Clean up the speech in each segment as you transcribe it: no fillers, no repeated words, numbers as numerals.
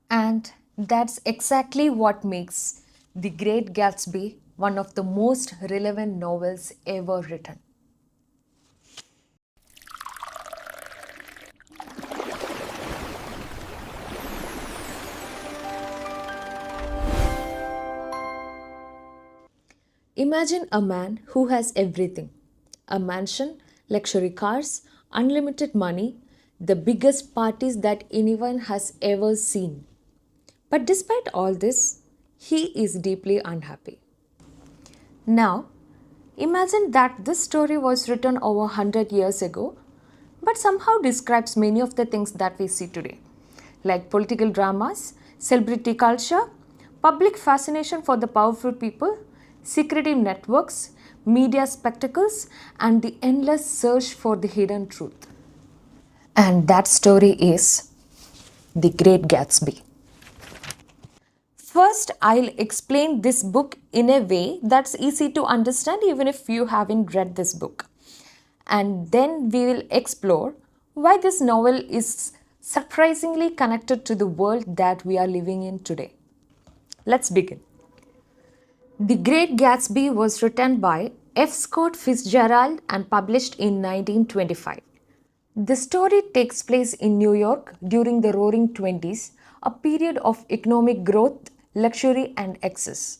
And that's exactly what makes The Great Gatsby one of the most relevant novels ever written. Imagine a man who has everything: a mansion, luxury cars, unlimited money, the biggest parties that anyone has ever seen. But despite all this, he is deeply unhappy. Now, imagine that this story was written over 100 years ago, but somehow describes many of the things that we see today, like political dramas, celebrity culture, public fascination for the powerful people, secretive networks, media spectacles, and the endless search for the hidden truth. And that story is The Great Gatsby. First, I'll explain this book in a way that's easy to understand even if you haven't read this book. And then we will explore why this novel is surprisingly connected to the world that we are living in today. Let's begin. The Great Gatsby was written by F. Scott Fitzgerald and published in 1925. The story takes place in New York during the Roaring Twenties, a period of economic growth, luxury, and excess.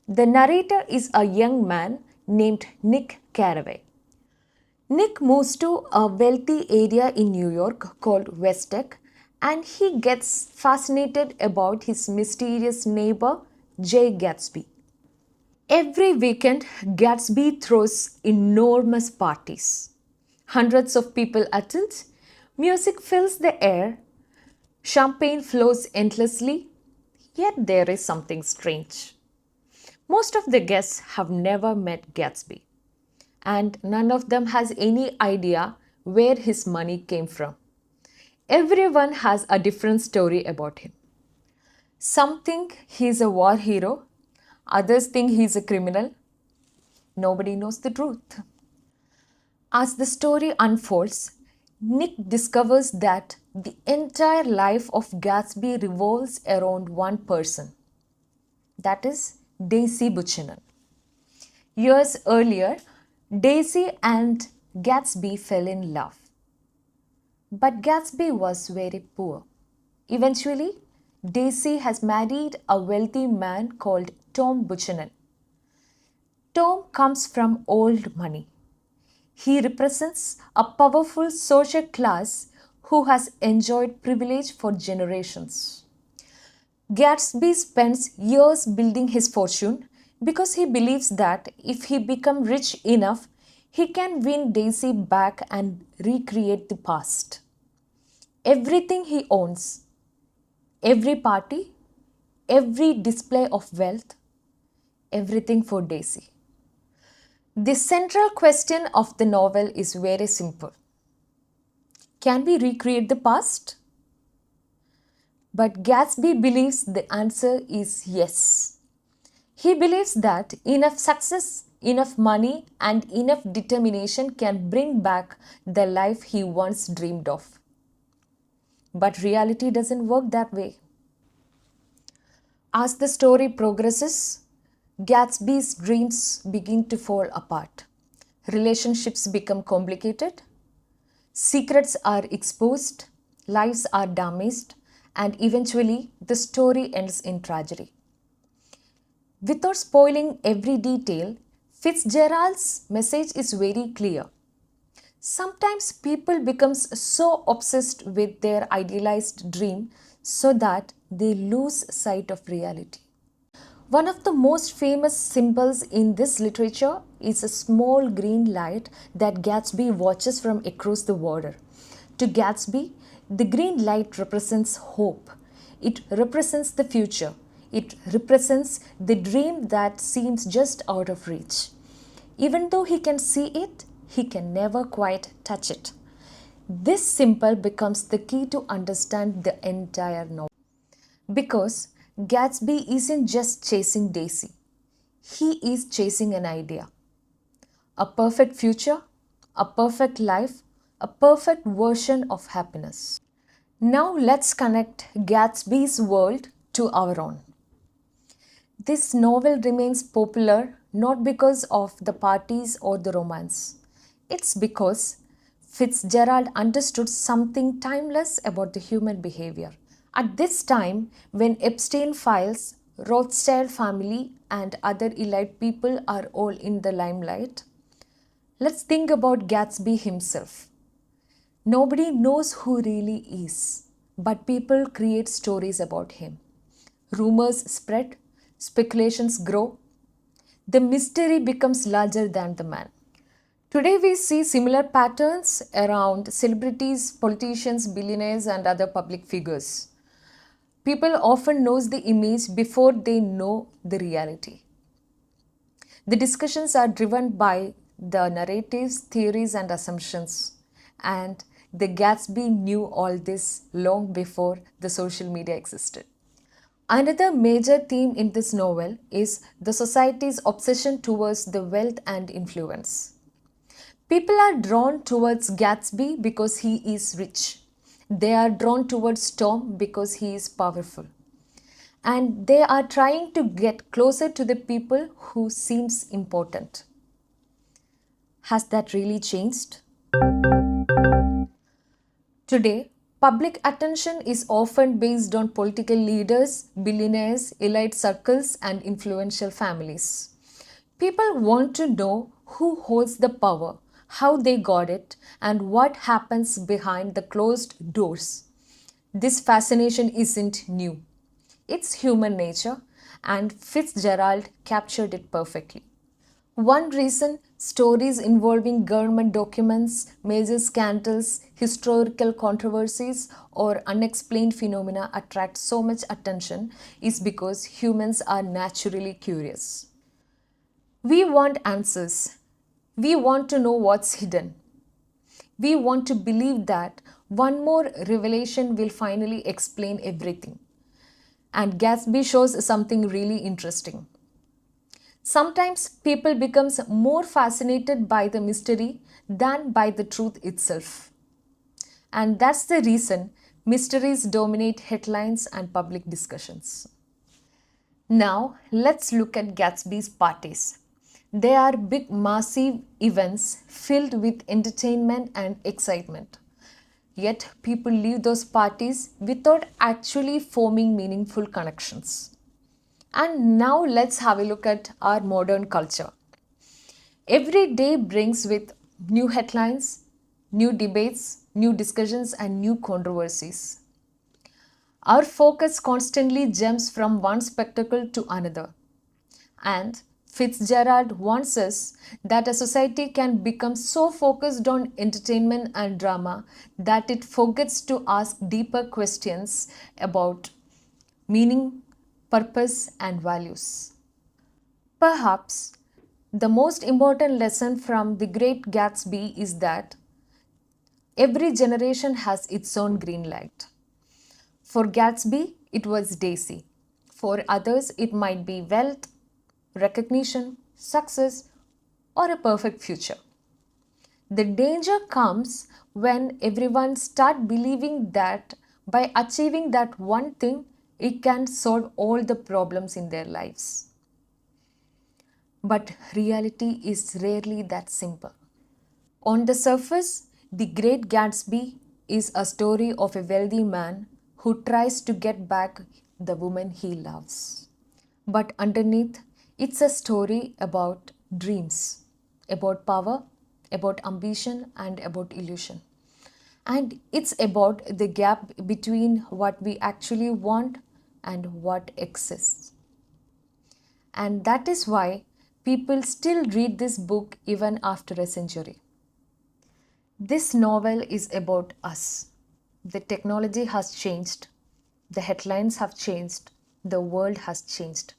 The narrator is a young man named Nick Carraway. Nick moves to a wealthy area in New York called West Tech, and he gets fascinated about his mysterious neighbor, Jay Gatsby. Every weekend, Gatsby throws enormous parties. Hundreds of people attend, music fills the air, champagne flows endlessly, yet there is something strange. Most of the guests have never met Gatsby, and none of them has any idea where his money came from. Everyone has a different story about him. Some think he's a war hero, others think he's a criminal. Nobody knows the truth. As the story unfolds, Nick discovers that the entire life of Gatsby revolves around one person. That is Daisy Buchanan. Years earlier, Daisy and Gatsby fell in love. But Gatsby was very poor. Eventually, Daisy has married a wealthy man called Tom Buchanan. Tom comes from old money. He represents a powerful social class who has enjoyed privilege for generations. Gatsby spends years building his fortune because he believes that if he becomes rich enough, he can win Daisy back and recreate the past. Everything he owns, every party, every display of wealth, everything for Daisy. The central question of the novel is very simple. Can we recreate the past? But Gatsby believes the answer is yes. He believes that enough success, enough money, and enough determination can bring back the life he once dreamed of. But reality doesn't work that way. As the story progresses, Gatsby's dreams begin to fall apart. Relationships become complicated, secrets are exposed, lives are damaged, and eventually the story ends in tragedy. Without spoiling every detail, Fitzgerald's message is very clear. Sometimes people become so obsessed with their idealized dream so that they lose sight of reality. One of the most famous symbols in this literature is a small green light that Gatsby watches from across the water. To Gatsby, the green light represents hope. It represents the future. It represents the dream that seems just out of reach. Even though he can see it, he can never quite touch it. This symbol becomes the key to understand the entire novel. Because Gatsby isn't just chasing Daisy, he is chasing an idea. A perfect future, a perfect life, a perfect version of happiness. Now let's connect Gatsby's world to our own. This novel remains popular not because of the parties or the romance. It's because Fitzgerald understood something timeless about the human behavior. At this time, when Epstein files, Rothschild family, and other elite people are all in the limelight, let's think about Gatsby himself. Nobody knows who really is, but people create stories about him. Rumors spread, speculations grow, the mystery becomes larger than the man. Today we see similar patterns around celebrities, politicians, billionaires and other public figures. People often know the image before they know the reality. The discussions are driven by the narratives, theories and assumptions. And the Gatsby knew all this long before the social media existed. Another major theme in this novel is the society's obsession towards the wealth and influence. People are drawn towards Gatsby because he is rich. They are drawn towards Tom because he is powerful. And they are trying to get closer to the people who seems important. Has that really changed? Today, public attention is often based on political leaders, billionaires, elite circles, and influential families. People want to know who holds the power, how they got it, and what happens behind the closed doors. This fascination isn't new. It's human nature, and Fitzgerald captured it perfectly. One reason stories involving government documents, major scandals, historical controversies, or unexplained phenomena attract so much attention is because humans are naturally curious. We want answers. We want to know what's hidden. We want to believe that one more revelation will finally explain everything. And Gatsby shows something really interesting. Sometimes people become more fascinated by the mystery than by the truth itself. And that's the reason mysteries dominate headlines and public discussions. Now, let's look at Gatsby's parties. They are big, massive events filled with entertainment and excitement. Yet, people leave those parties without actually forming meaningful connections. And now let's have a look at our modern culture. Every day brings with new headlines, new debates, new discussions, and new controversies. Our focus constantly jumps from one spectacle to another. And Fitzgerald warns us that a society can become so focused on entertainment and drama that it forgets to ask deeper questions about meaning, purpose, and values. Perhaps the most important lesson from The Great Gatsby is that every generation has its own green light. For Gatsby, it was Daisy. For others, it might be wealth, recognition, success, or a perfect future. The danger comes when everyone starts believing that by achieving that one thing, it can solve all the problems in their lives. But reality is rarely that simple. On the surface, The Great Gatsby is a story of a wealthy man who tries to get back the woman he loves. But underneath, it's a story about dreams, about power, about ambition, and about illusion. And it's about the gap between what we actually want and what exists. And that is why people still read this book even after a century. This novel is about us. The technology has changed, the headlines have changed, the world has changed.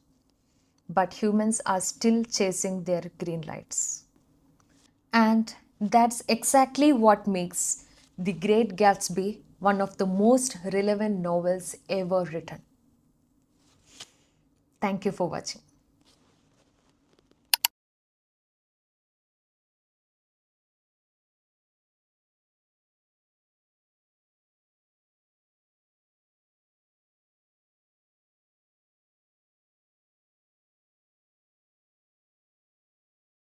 But humans are still chasing their green lights. And that's exactly what makes The Great Gatsby one of the most relevant novels ever written. Thank you for watching.